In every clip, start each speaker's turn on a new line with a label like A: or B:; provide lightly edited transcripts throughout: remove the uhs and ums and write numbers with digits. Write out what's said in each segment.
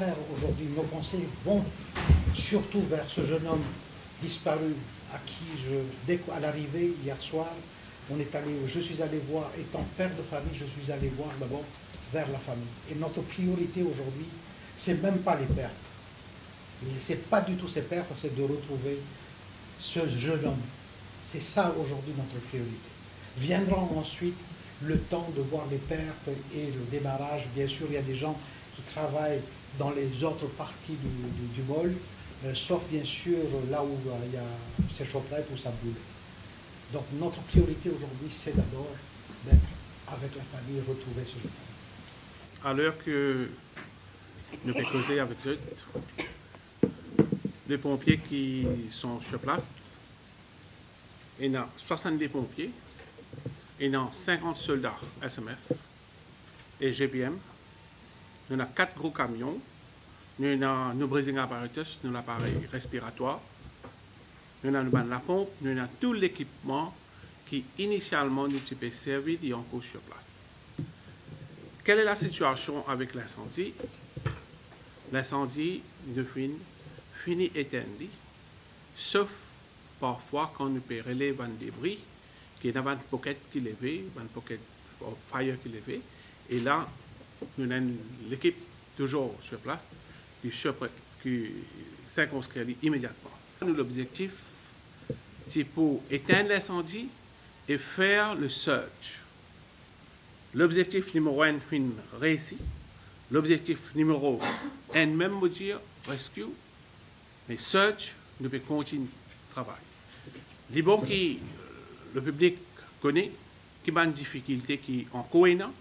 A: sincère, aujourd'hui, nos pensées vont surtout vers ce jeune homme disparu à qui, à l'arrivée, hier soir, je suis allé voir, étant père de famille, je suis allé voir d'abord vers la famille. Et notre priorité aujourd'hui, c'est même pas les pertes. C'est pas du tout ces pertes, c'est de retrouver ce jeune homme. C'est ça aujourd'hui notre priorité. Viendra ensuite le temps de voir les pertes et le démarrage. Bien sûr, il y a des gens qui travaillent dans les autres parties du bol, sauf bien sûr là où il y a ces chaufferettes où ça boule. Donc notre priorité aujourd'hui, c'est d'abord d'être avec la famille et retrouver ce jeune homme.
B: À l'heure que nous avons causé avec eux, les pompiers qui sont sur place, il y a 70 pompiers, il y a 50 soldats SMF et GPM. Nous avons 4 gros camions, nous avons nos breathing apparatus, nous avons l'appareil respiratoire, nous avons la pompe, nous avons tout l'équipement qui initialement nous a servi et encore sur place. Quelle est la situation avec l'incendie? L'incendie ne finit éteint, sauf parfois quand nous peut relever un débris qui est dans une pocket qui est levée, une pocket fire qui est levée, et là, nous avons l'équipe toujours sur place qui circonscrit immédiatement. L'objectif, c'est pour éteindre l'incendie et faire le search. L'objectif numéro 1 est réussi. L'objectif numéro 1, même me dire rescue, mais search, nous pouvons continuer le travail. Les bons qui le public connaît, qui ont une difficulté qui en cohérent,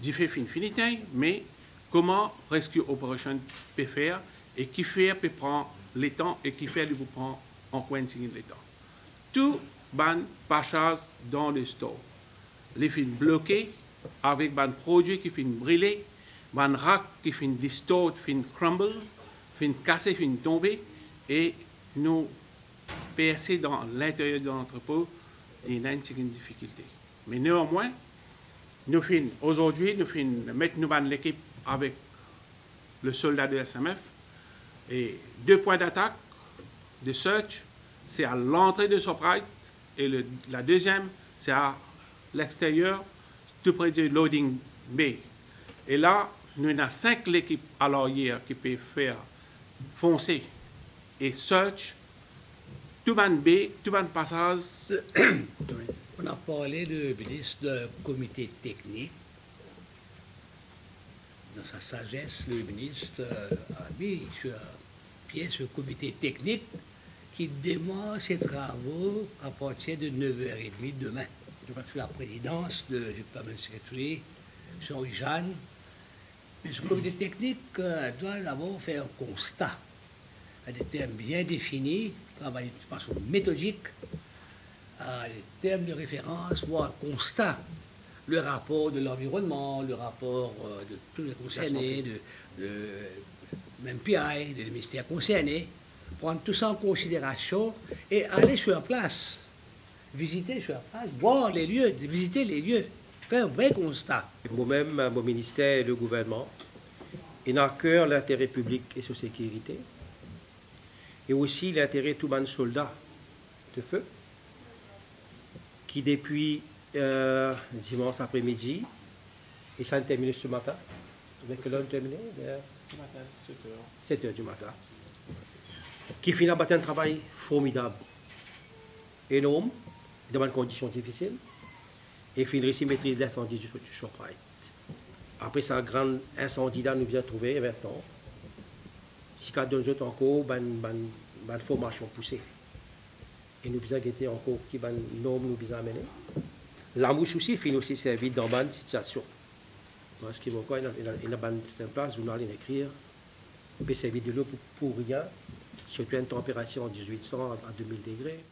B: difficile finitain, mais comment rescue operation peut faire et qui fait peut prendre le temps et qui fait vous prendre en compte le temps. Tout ban passage dans le store. Les films bloqués avec des produits qui finissent brûler, des racks qui finissent distort, finissent crumble, finissent casser, finissent tomber, et nous percer dans l'intérieur de l'entrepôt, il y a une difficulté. Mais néanmoins, aujourd'hui, nous mettons l'équipe avec le soldat de SMF, et 2 points d'attaque de search, c'est à l'entrée de Shoprite, et la deuxième, c'est à l'extérieur, tout près du loading bay. Et là, nous avons 5 équipes à l'arrière qui peuvent faire foncer et search tout le bay, tout le passage.
C: On a parlé du ministre du comité technique. Dans sa sagesse, le ministre a mis sur pied ce comité technique qui démarre ses travaux à partir de 9h30 demain. Sous la présidence du Permanent Secretary, M. Jeanne. Mais ce comité technique doit d'abord faire un constat à des termes bien définis, travailler de façon méthodique, à des termes de référence, voire constat. Le rapport de l'environnement, le rapport de tous les concernés, de MPI, des ministères concernés, prendre tout ça en considération et aller sur place, visiter sur place, voir les lieux, visiter les lieux, faire un vrai constat.
D: Moi-même, mon ministère et le gouvernement, il a à cœur l'intérêt public et sa sécurité, et aussi l'intérêt de tous les soldats de feu, qui depuis dimanche après-midi, et ça a terminé ce matin, avec l'heure terminée, 7h du matin, qui finit à battre un travail formidable, énorme, dans des conditions difficiles, et finit ici maîtrise l'incendie du Shoprite. Après ça, grand incendie là, nous vient trouver maintenant. Si quand nous autres encore, une formation poussée. Et nous avons été encore qui van norme nous besoin amener. La mouche aussi finit aussi servir dans une situation. Parce qu'il y a une place où nous allons écrire, on peut servir de l'eau pour rien, surtout une température en 1800 à 2000 degrés.